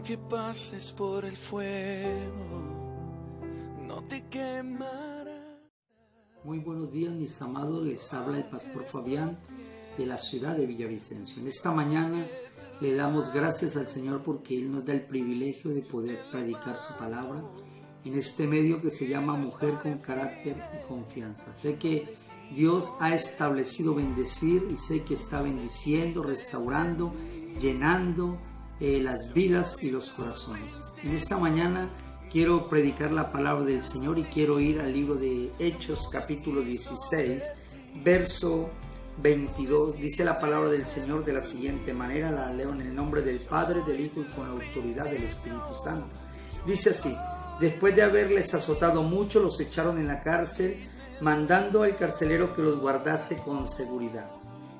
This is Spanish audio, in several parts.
Aunque pases por el fuego, no te quemará. Muy buenos días, mis amados. Les habla el pastor Fabián de la ciudad de Villavicencio. En esta mañana le damos gracias al Señor porque Él nos da el privilegio de poder predicar su palabra en este medio que se llama Mujer con Carácter y Confianza. Sé que Dios ha establecido bendecir y sé que está bendiciendo, restaurando, llenando las vidas y los corazones. En esta mañana quiero predicar la palabra del Señor y quiero ir al libro de Hechos capítulo 16, verso 22. Dice la palabra del Señor de la siguiente manera, la leo en el nombre del Padre, del Hijo y con la autoridad del Espíritu Santo. Dice así: después de haberles azotado mucho, los echaron en la cárcel, mandando al carcelero que los guardase con seguridad,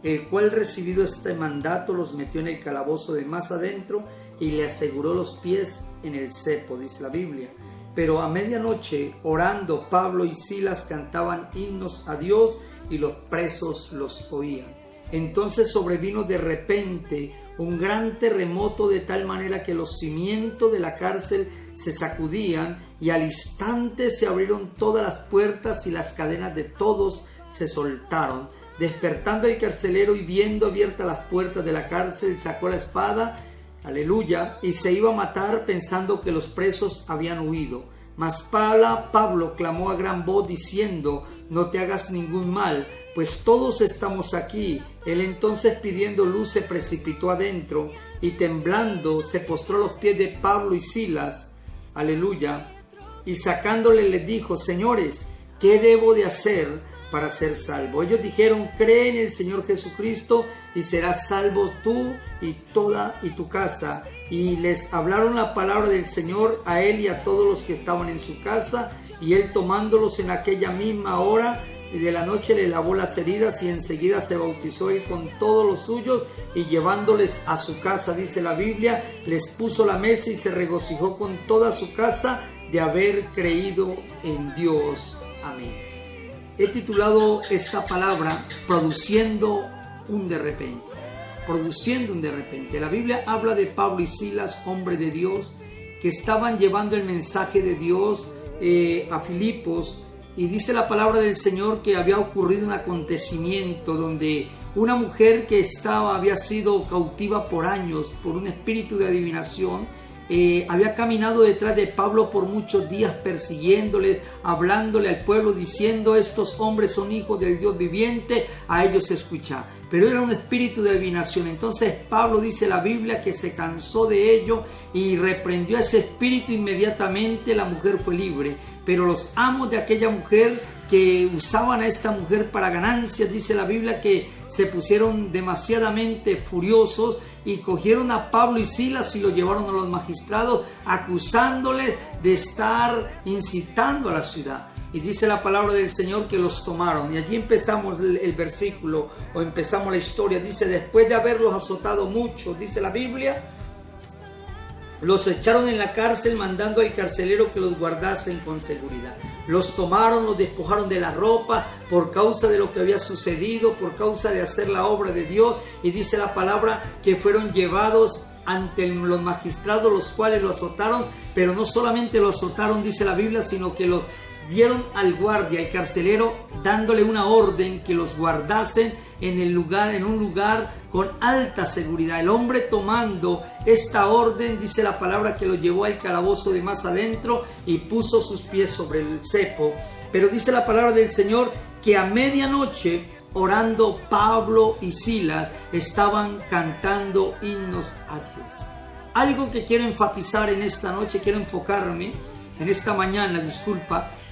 el cual, recibido este mandato, los metió en el calabozo de más adentro y le aseguró los pies en el cepo, dice la Biblia. Pero a medianoche, orando, Pablo y Silas cantaban himnos a Dios y los presos los oían. Entonces sobrevino de repente un gran terremoto, de tal manera que los cimientos de la cárcel se sacudían y al instante se abrieron todas las puertas y las cadenas de todos se soltaron. Despertando el carcelero y viendo abiertas las puertas de la cárcel, sacó la espada, aleluya, y se iba a matar pensando que los presos habían huido. Mas Pablo clamó a gran voz diciendo: no te hagas ningún mal, pues todos estamos aquí. Él entonces, pidiendo luz, se precipitó adentro y temblando se postró a los pies de Pablo y Silas, aleluya, y sacándole les dijo: señores, ¿qué debo de hacer para ser salvo? Ellos dijeron: cree en el Señor Jesucristo y serás salvo tú y toda y tu casa. Y les hablaron la palabra del Señor a él y a todos los que estaban en su casa. Y él, tomándolos en aquella misma hora de la noche, le lavó las heridas y enseguida se bautizó él con todos los suyos, y llevándoles a su casa, dice la Biblia, les puso la mesa y se regocijó con toda su casa de haber creído en Dios. Amén. He titulado esta palabra Produciendo un de repente. Produciendo un de repente. La Biblia habla de Pablo y Silas, hombres de Dios, que estaban llevando el mensaje de Dios a Filipos, y dice la palabra del Señor que había ocurrido un acontecimiento donde una mujer que había sido cautiva por años por un espíritu de adivinación, había caminado detrás de Pablo por muchos días, persiguiéndole, hablándole al pueblo, diciendo: estos hombres son hijos del Dios viviente, a ellos escuchá. Pero era un espíritu de adivinación. Entonces Pablo, dice la Biblia, que se cansó de ello y reprendió a ese espíritu. Inmediatamente la mujer fue libre. Pero los amos de aquella mujer, que usaban a esta mujer para ganancias, dice la Biblia, que se pusieron demasiadamente furiosos y cogieron a Pablo y Silas y lo llevaron a los magistrados, acusándoles de estar incitando a la ciudad. Y dice la palabra del Señor que los tomaron. Y allí empezamos el versículo, o empezamos la historia. Dice: después de haberlos azotado mucho, dice la Biblia, los echaron en la cárcel, mandando al carcelero que los guardasen con seguridad. Los tomaron, los despojaron de la ropa por causa de lo que había sucedido, por causa de hacer la obra de Dios. Y dice la palabra que fueron llevados ante los magistrados, los cuales lo azotaron. Pero no solamente lo azotaron, dice la Biblia, sino que los dieron al guardia, al carcelero, dándole una orden que los guardasen en un lugar con alta seguridad. El hombre, tomando esta orden, dice la palabra que lo llevó al calabozo de más adentro y puso sus pies sobre el cepo. Pero dice la palabra del Señor que a medianoche, orando, Pablo y Silas estaban cantando himnos a Dios. Algo que quiero enfatizar en esta noche, quiero enfocarme en esta mañana,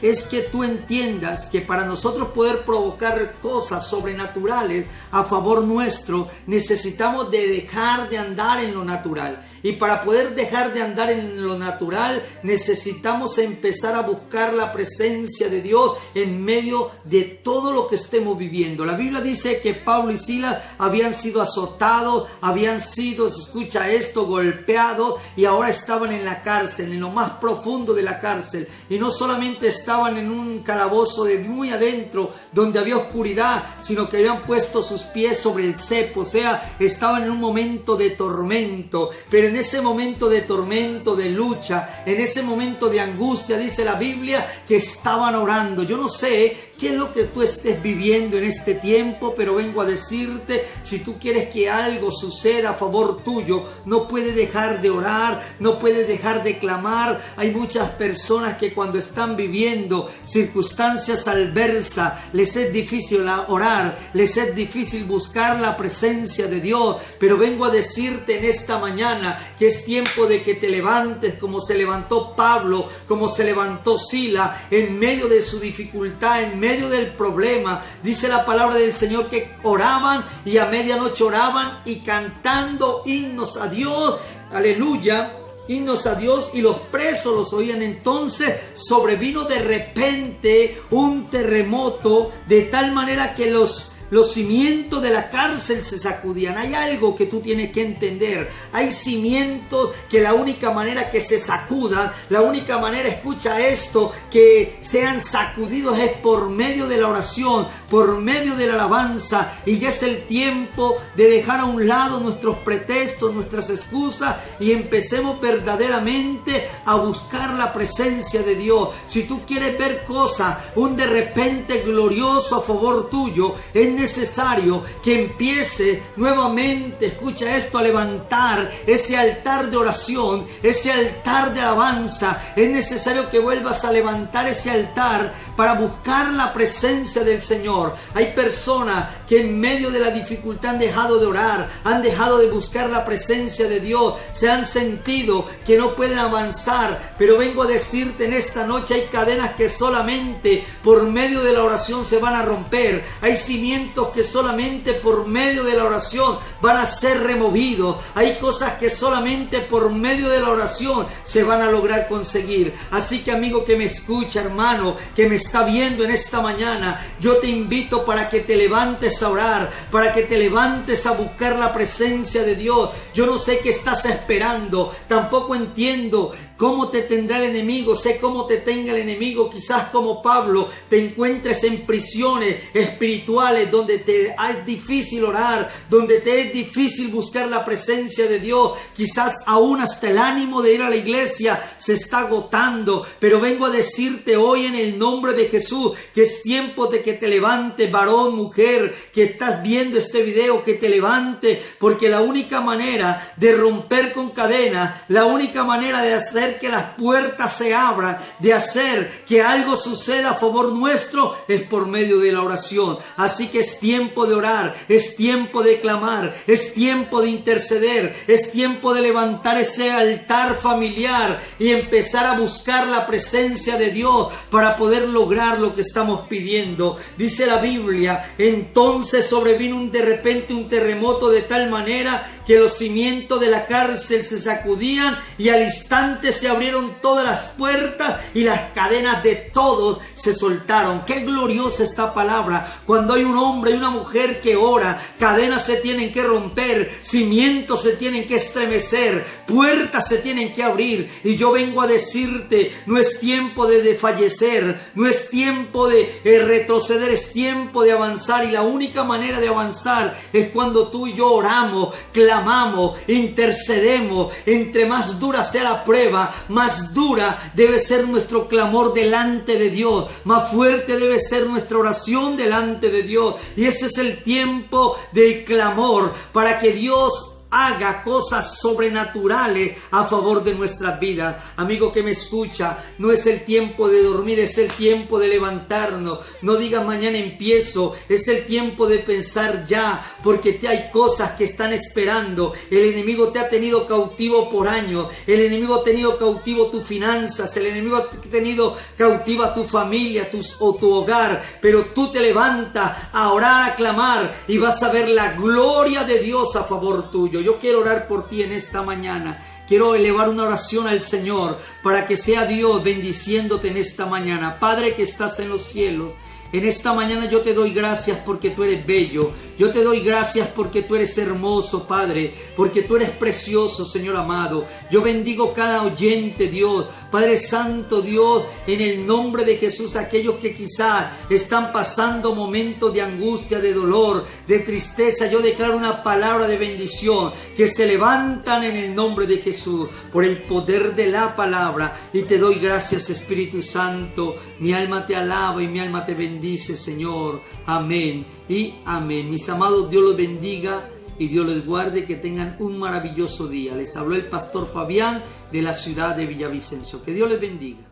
es que tú entiendas que para nosotros poder provocar cosas sobrenaturales a favor nuestro, necesitamos de dejar de andar en lo natural. Y para poder dejar de andar en lo natural, necesitamos empezar a buscar la presencia de Dios en medio de todo lo que estemos viviendo. La Biblia dice que Pablo y Silas habían sido azotados, habían sido, escucha esto, golpeados, y ahora estaban en la cárcel, en lo más profundo de la cárcel. Y no solamente estaban en un calabozo de muy adentro, donde había oscuridad, sino que habían puesto sus pies sobre el cepo, o sea, estaban en un momento de tormento. Pero pero en ese momento de tormento, de lucha, en ese momento de angustia, dice la Biblia, que estaban orando. Yo no sé qué es lo que tú estés viviendo en este tiempo, pero vengo a decirte, si tú quieres que algo suceda a favor tuyo, no puedes dejar de orar, no puedes dejar de clamar. Hay muchas personas que cuando están viviendo circunstancias adversas, les es difícil orar, les es difícil buscar la presencia de Dios, pero vengo a decirte en esta mañana que es tiempo de que te levantes como se levantó Pablo, como se levantó Silas, en medio de su dificultad, en medio del problema. Dice la palabra del Señor que oraban y a medianoche oraban y cantando himnos a Dios, aleluya, himnos a Dios, y los presos los oían. Entonces sobrevino de repente un terremoto, de tal manera que los cimientos de la cárcel se sacudían. Hay algo que tú tienes que entender. Hay cimientos que la única manera que se sacudan, la única manera, escucha esto, que sean sacudidos es por medio de la oración, por medio de la alabanza. Y ya es el tiempo de dejar a un lado nuestros pretextos, nuestras excusas, y empecemos verdaderamente a buscar la presencia de Dios. Si tú quieres ver cosas, un de repente glorioso a favor tuyo, es necesario que empiece nuevamente, escucha esto, a levantar ese altar de oración, ese altar de alabanza. Es necesario que vuelvas a levantar ese altar para buscar la presencia del Señor. Hay personas que en medio de la dificultad han dejado de orar, han dejado de buscar la presencia de Dios, se han sentido que no pueden avanzar, pero vengo a decirte en esta noche, hay cadenas que solamente por medio de la oración se van a romper, hay cimientos que solamente por medio de la oración van a ser removidos, hay cosas que solamente por medio de la oración se van a lograr conseguir. Así que, amigo que me escucha, hermano que me está viendo en esta mañana, yo te invito para que te levantes a orar, para que te levantes a buscar la presencia de Dios. Yo no sé qué estás esperando, tampoco entiendo cómo te tendrá el enemigo, sé cómo te tenga el enemigo. Quizás como Pablo te encuentres en prisiones espirituales donde te es difícil orar, donde te es difícil buscar la presencia de Dios. Quizás aún hasta el ánimo de ir a la iglesia se está agotando, pero vengo a decirte hoy en el nombre de Jesús que es tiempo de que te levantes, varón, mujer, que estás viendo este video, que te levante, porque la única manera de romper con cadenas, la única manera de hacer que las puertas se abran, de hacer que algo suceda a favor nuestro, es por medio de la oración. Así que es tiempo de orar, es tiempo de clamar, es tiempo de interceder, es tiempo de levantar ese altar familiar y empezar a buscar la presencia de Dios para poder lograr lo que estamos pidiendo. Dice la Biblia, entonces sobrevino de repente un terremoto de tal manera que los cimientos de la cárcel se sacudían y al instante se abrieron todas las puertas y las cadenas de todos se soltaron. Qué gloriosa esta palabra. Cuando hay un hombre y una mujer que ora, cadenas se tienen que romper, cimientos se tienen que estremecer, puertas se tienen que abrir. Y yo vengo a decirte, no es tiempo de desfallecer, no es tiempo de retroceder, es tiempo de avanzar. Y la única manera de avanzar es cuando tú y yo oramos, clamamos, intercedemos. Entre más dura sea la prueba, más dura debe ser nuestro clamor delante de Dios, más fuerte debe ser nuestra oración delante de Dios. Y ese es el tiempo del clamor para que Dios haga cosas sobrenaturales a favor de nuestras vidas. Amigo que me escucha, no es el tiempo de dormir, es el tiempo de levantarnos. No digas mañana empiezo, es el tiempo de pensar ya, porque hay cosas que están esperando. El enemigo te ha tenido cautivo por años, el enemigo ha tenido cautivo tus finanzas, el enemigo ha tenido cautiva tu familia, tu hogar, pero tú te levantas a orar, a clamar y vas a ver la gloria de Dios a favor tuyo. Yo quiero orar por ti en esta mañana. Quiero elevar una oración al Señor para que sea Dios bendiciéndote en esta mañana. Padre que estás en los cielos, En esta mañana yo te doy gracias porque tú eres bello. Yo te doy gracias porque tú eres hermoso, Padre, porque tú eres precioso, Señor amado. Yo bendigo cada oyente, Dios, Padre Santo, Dios, en el nombre de Jesús, aquellos que quizás están pasando momentos de angustia, de dolor, de tristeza. Yo declaro una palabra de bendición, que se levantan en el nombre de Jesús por el poder de la palabra. Y te doy gracias, Espíritu Santo. Mi alma te alaba y mi alma te bendice, Señor. Amén y amén. Mis amados, Dios los bendiga y Dios les guarde. Que tengan un maravilloso día. Les habló el pastor Fabián de la ciudad de Villavicencio. Que Dios les bendiga.